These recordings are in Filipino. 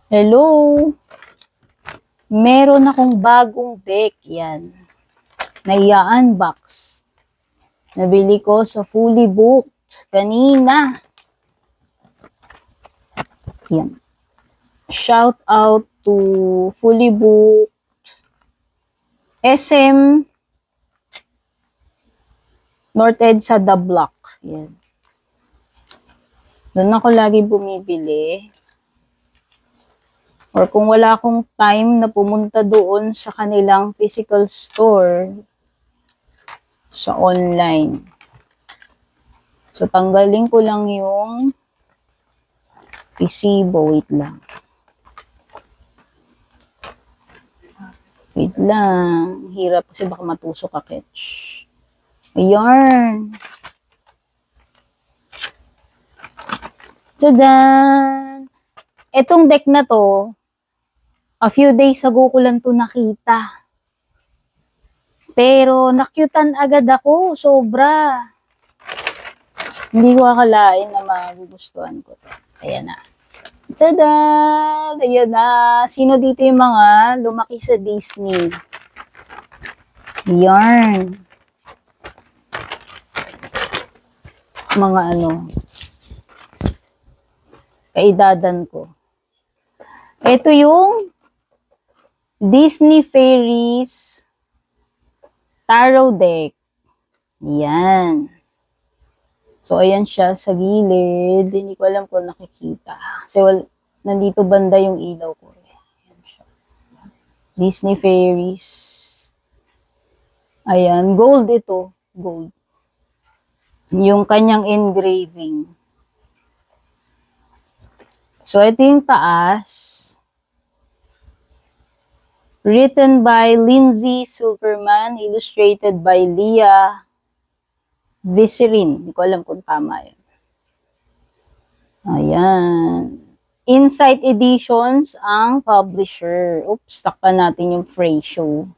Hello! Meron akong bagong deck yan. Na i-unbox. Nabili ko sa Fully Booked kanina. Yan. Shout out to Fully Booked SM North EDSA The Block. Yan. Doon ako lagi bumibili. Or kung wala akong time na pumunta doon sa kanilang physical store, sa online. So, tanggalin ko lang yung resibo. Wait lang. Wait lang. Hirap kasi baka matusok ka, Ketch. Ayan. Tadaan! Etong deck na to, a few days ago ko lang to nakita. Pero nakyutan agad ako, sobra. Hindi ko akalain na magugustuhan ko to. Ayan na. Tada! Ayan na. Sino dito yung mga lumaki sa Disney? Yarn. Mga kaedadan ko. Ito yung Disney Fairies Tarot Deck. Yan. So, ayan siya sa gilid. Hindi ko alam kung nakikita. Kasi nandito banda yung ilaw ko. Ayan siya. Disney Fairies. Ayan. Gold ito. Gold. Yung kanyang engraving. So, ito yung taas. Written by Lindsay Superman, illustrated by Leah Viserin. Hindi ko alam kung tama yun. Ayan. Insight Editions ang publisher. Oops, takpan natin yung Frasio.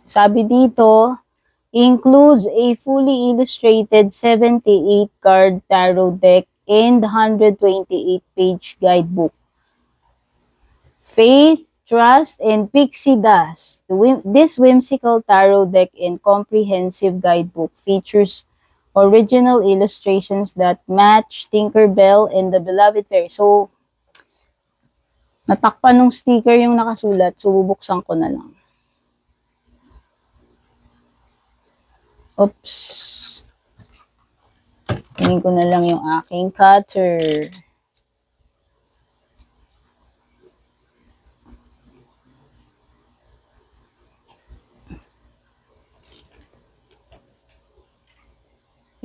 Sabi dito, includes a fully illustrated 78 card tarot deck and 128-page guidebook. Faith, Trust, and Pixie Dust. This whimsical tarot deck and comprehensive guidebook features original illustrations that match Tinkerbell and the Beloved Fairy. So, natakpan ng sticker yung nakasulat, so bubuksan ko na lang. Oops. Tingin ko na lang yung aking cutter.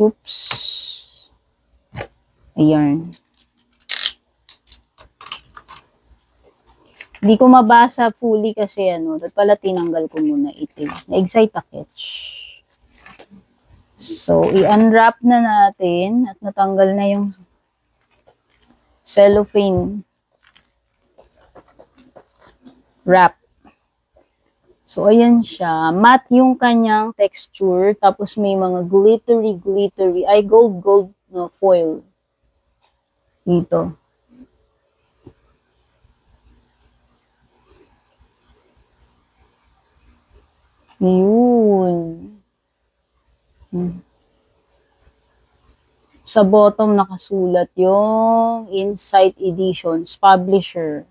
Oops. Ayan. Hindi ko mabasa fully kasi dapat pala tinanggal ko muna itim. Na-excite a Ketch. So, i-unwrap na natin at natanggal na yung cellophane wrap. So, ayan siya. Matte yung kanyang texture. Tapos may mga glittery, gold foil. Dito. Yun. Sa bottom nakasulat yung Insight Editions, publisher.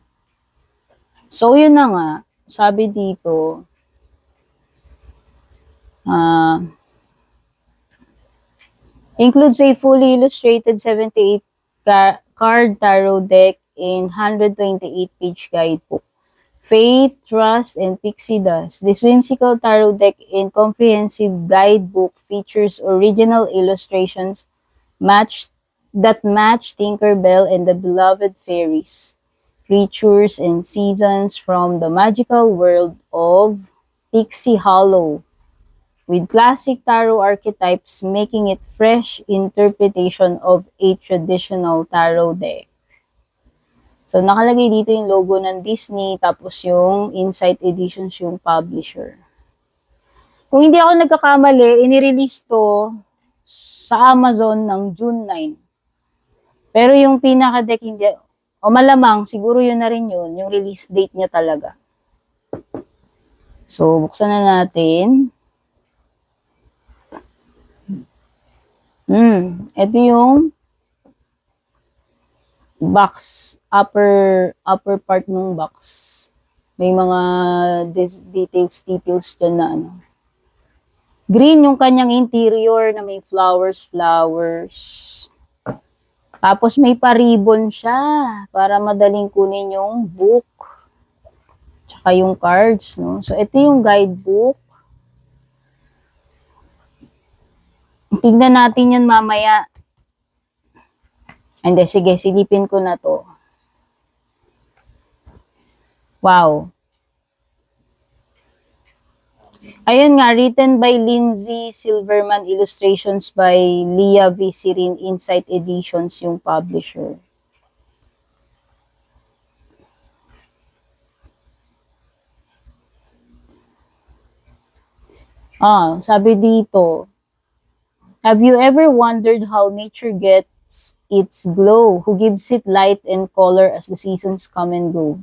So, yun na nga. Sabi dito, includes a fully illustrated 78 card tarot deck and 128-page guidebook. Faith, Trust, and Pixie Dust. This whimsical tarot deck and comprehensive guidebook features original illustrations that match Tinkerbell and the Beloved Fairies, creatures and seasons from the magical world of Pixie Hollow, with classic tarot archetypes making it fresh interpretation of a traditional tarot deck. So, nakalagay dito yung logo ng Disney, tapos yung Insight Editions yung publisher. Kung hindi ako nagkakamali, inirelease to sa Amazon ng June 9. Pero yung pinaka-deck, O malamang, siguro yun na rin yun, yung release date niya talaga. So, buksan na natin. Ito yung box, upper part ng box. May mga details dyan na ano. Green yung kanyang interior na may flowers. Tapos may pa-ribbon siya para madaling kunin yung book. Tsaka yung cards, no? So, ito yung guidebook. Tignan natin yan mamaya. Hindi, sige, silipin ko na to. Wow. Ayun nga, written by Lindsay Silverman, illustrations by Leah Visirin, Insight Editions yung publisher. Sabi dito, have you ever wondered how nature gets its glow? Who gives it light and color as the seasons come and go?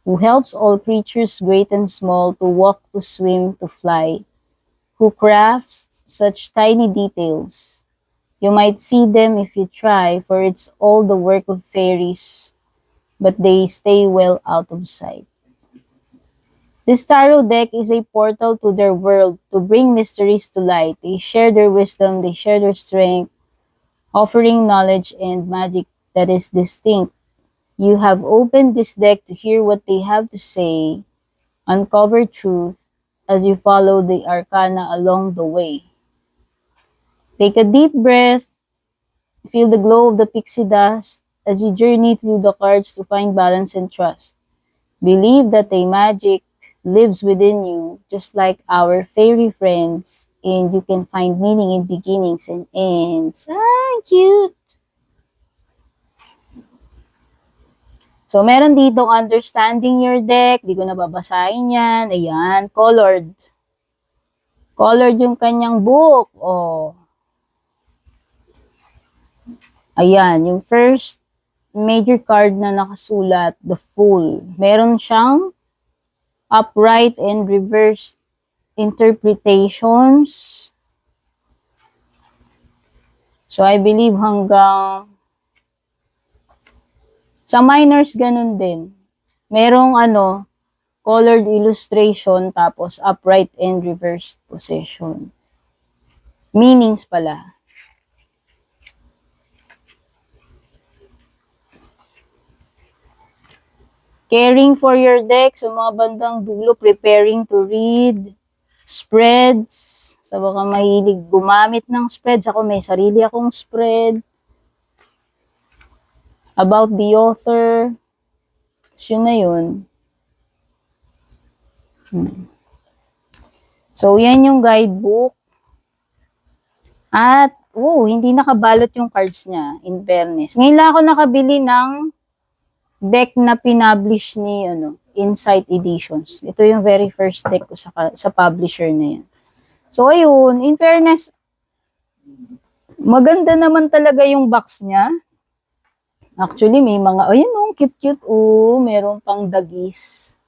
Who helps all creatures great and small to walk, to swim, to fly? Who crafts such tiny details? You might see them if you try, for it's all the work of fairies, but they stay well out of sight. This tarot deck is a portal to their world, to bring mysteries to light. They share their wisdom, they share their strength, offering knowledge and magic that is distinct. You have opened this deck to hear what they have to say, uncover truth as you follow the arcana along the way. Take a deep breath, feel the glow of the pixie dust as you journey through the cards to find balance and trust. Believe that a magic lives within you, just like our fairy friends, and you can find meaning in beginnings and ends. Cute! So, meron ditong understanding your deck. Di ko na babasahin yan. Ayan, colored. Colored yung kanyang book. Ayan, yung first major card na nakasulat, the Fool. Meron siyang upright and reversed interpretations. So, I believe hanggang sa minors, ganun din. Merong colored illustration, tapos upright and reversed position. Meanings pala. Caring for your deck, sa mga bandang dulo, preparing to read, spreads, sa baka mahilig gumamit ng spreads. Ako may sarili akong spread. About the author. Yun na yun. So, yan yung guidebook. At, hindi nakabalot yung cards niya, in fairness. Ngayon lang ako nakabili ng deck na pinablish ni Insight Editions. Ito yung very first deck ko sa publisher na yan. So, ayun, in fairness, maganda naman talaga yung box niya. Actually, may mga, cute-cute. Meron pang dagis.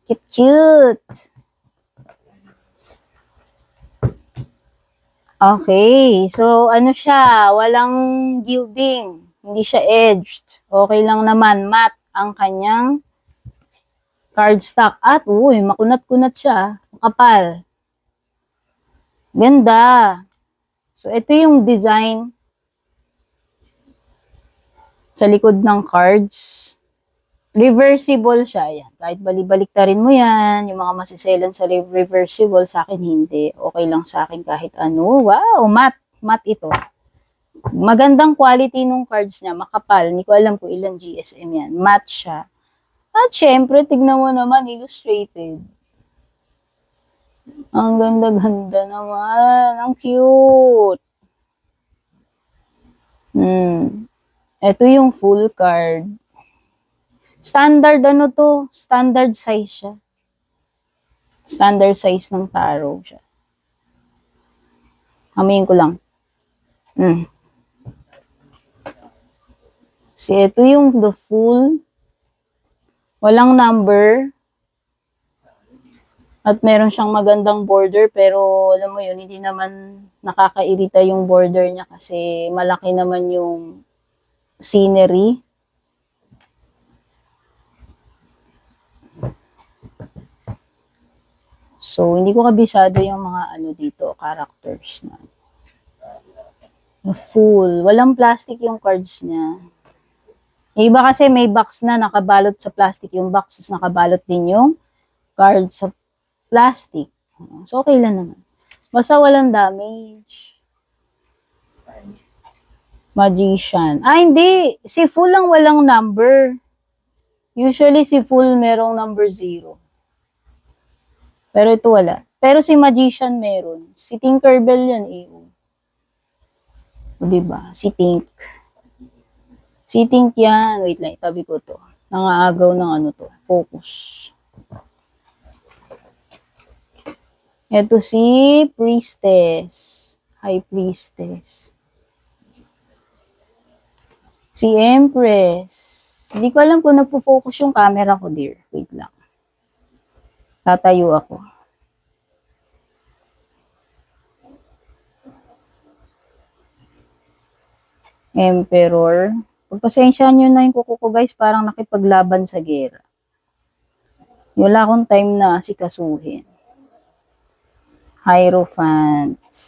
Cute-cute. Okay, so siya, walang gilding. Hindi siya edged. Okay lang naman, matte ang kanyang cardstock. At, makunat-kunat siya. Makapal. Ganda. So, ito yung design sa likod ng cards. Reversible siya. Yan. Kahit balik-baliktarin mo yan, yung mga masiselan sa reversible, sa akin hindi. Okay lang sa akin kahit ano. Wow, matte. Matte ito. Magandang quality nung cards niya. Makapal. Hindi ko alam kung ilang GSM yan. Matte siya. At syempre, tignan mo naman, illustrated. Ang ganda-ganda naman. Ang cute. Ito yung full card. Standard to? Standard size siya. Standard size ng tarot siya. Hamayin ko lang. Ito yung the full. Walang number. At meron siyang magandang border pero alam mo yun, hindi naman nakakairita yung border niya kasi malaki naman yung scenery. So, hindi ko kabisado yung mga ano dito, characters na. The full. Walang plastic yung cards niya. Yung iba kasi may box na nakabalot sa plastic yung box, tapos nakabalot din yung card sa plastic. So, okay lang naman. Basta walang damage. Magician. Hindi. Si full lang walang number. Usually, si full merong number 0. Pero ito wala. Pero si Magician meron. Si Tinkerbell yun eh. O, diba? Si Tink. Si Tink yan. Wait lang, itabi ko to. Nangaagaw ng ano to. Focus. Ito si Priestess. High Priestess. Si Empress. Hindi ko alam kung nagpo-focus yung camera ko, dear. Wait lang. Tatayo ako. Emperor. Pagpasensyahan nyo na yung kuko ko, guys. Parang nakipaglaban sa gera. Wala akong time na asikasuhin. Hierophants.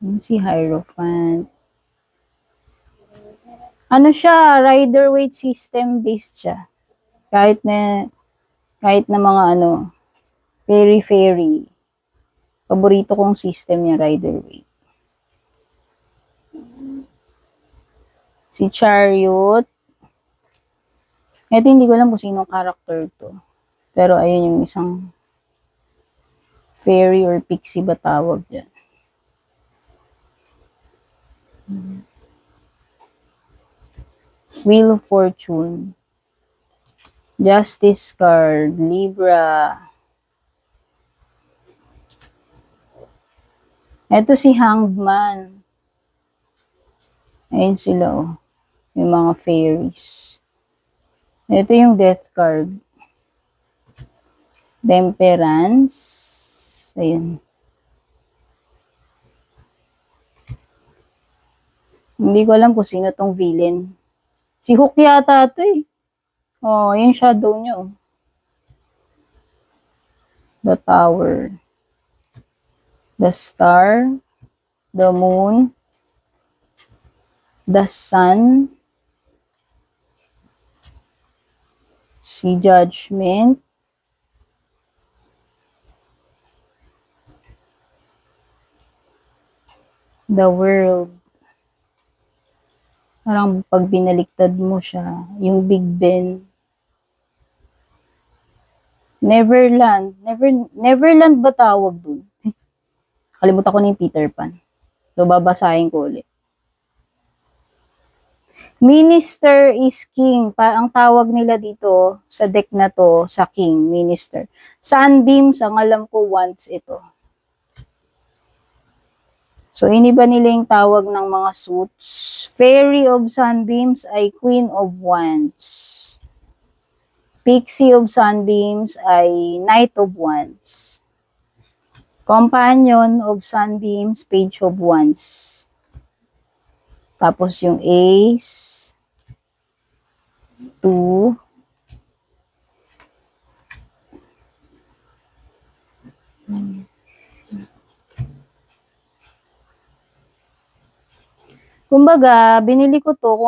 Yun si Hierophant. Ano siya? Rider weight system based siya. Kahit na mga ano, fairy. Paborito kong system niya, rider weight. Si Chariot. Ito hindi ko alam kung sinong character to. Pero ayun yung isang fairy or pixie ba tawag dyan. Wheel of Fortune. Justice card. Libra. Ito si Hanged Man. Ayun sila oh. Yung mga fairies. Ito yung Death card. Temperance. Ayun. Hindi ko alam kung sino tong villain. Si Hook yata ito eh. Oh, yung shadow nyo. The Tower. The Star. The Moon. The Sun. Si Judgment. The World. Parang pag binaliktad mo siya, yung Big Ben. Neverland. Neverland ba tawag dun? Kalimutan ko na yung Peter Pan. So, babasahin ko ulit. Minister is King. Ang tawag nila dito sa deck na to, sa King, Minister. Sunbeams, ang alam ko once ito. So, iniba nila yung tawag ng mga suits. Fairy of Sunbeams ay Queen of Wands. Pixie of Sunbeams ay Knight of Wands. Companion of Sunbeams, Page of Wands. Tapos yung Ace, 2, kumbaga, binili ko to,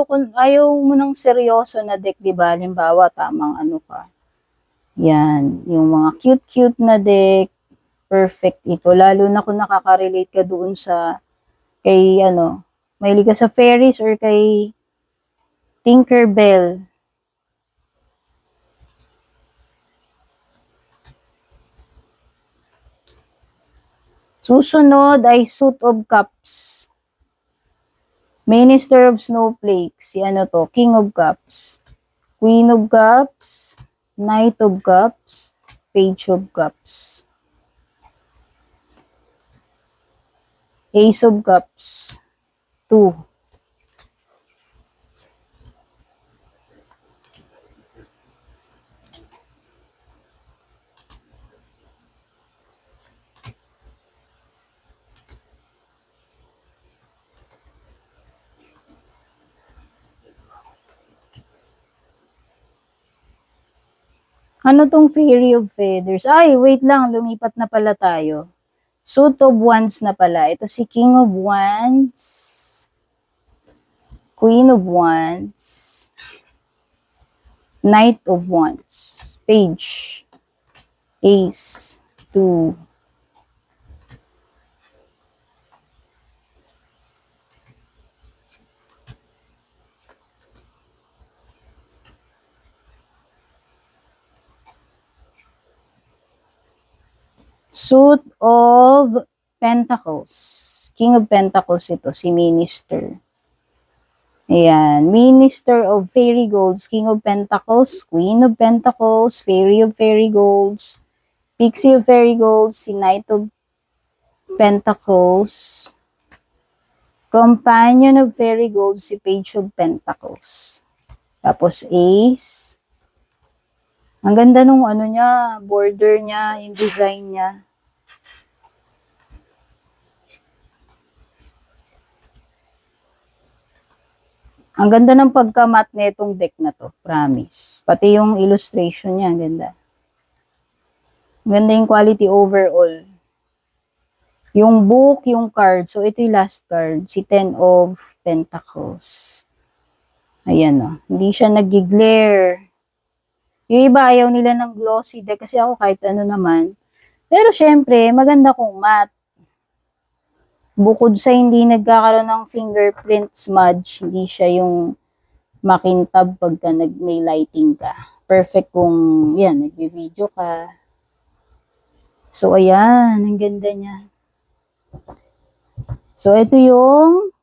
kung ayaw mo ng seryoso na deck, diba? Halimbawa, tamang ano ka. Yan, yung mga cute na deck, perfect ito. Lalo na kung nakaka-relate ka doon sa, kay ano, mahilig ka sa fairies or kay Tinkerbell. Susunod ay Suit of Cups. Minister of Snowflakes. Si ano to? King of Cups. Queen of Cups. Knight of Cups. Page of Cups. Ace of Cups. 2. Ano tong Fairy of Feathers? Ay, wait lang. Lumipat na pala tayo. Suit of Wands na pala. Ito si King of Wands. Queen of Wands. Knight of Wands. Page. Ace. 2. Suit of Pentacles. King of Pentacles ito, si Minister. Ayan. Minister of Fairy Golds, King of Pentacles, Queen of Pentacles, Fairy of Fairy Golds, Pixie of Fairy Golds, si Knight of Pentacles, Companion of Fairy Golds, si Page of Pentacles. Tapos Ace. Ang ganda nung ano niya, border niya, yung design niya. Ang ganda ng pagka-matte netong deck na to, promise. Pati yung illustration niya, ang ganda. Ang ganda yung quality overall. Yung book, yung card. So, ito yung last card, si Ten of Pentacles. Ayan o. Hindi siya nag-glare. Yung iba, ayaw nila ng glossy deck kasi ako kahit ano naman. Pero syempre, maganda kung matte. Bukod sa hindi nagkakaroon ng fingerprint smudge, hindi siya yung makintab pagka may lighting ka. Perfect kung, yan, nagbe-video ka. So, ayan, ang ganda niya. So, ito yung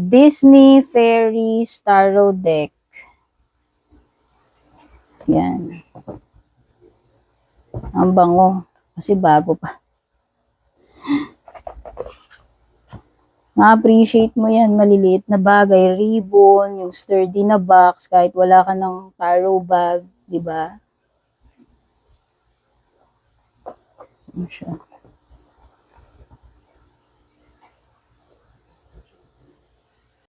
Disney Fairies Tarot Deck. Yan. Ang bango. Kasi bago pa. Ma-appreciate mo yan, maliliit na bagay, ribbon, yung sturdy na box, kahit wala ka ng tarot bag, di ba? Ano siya?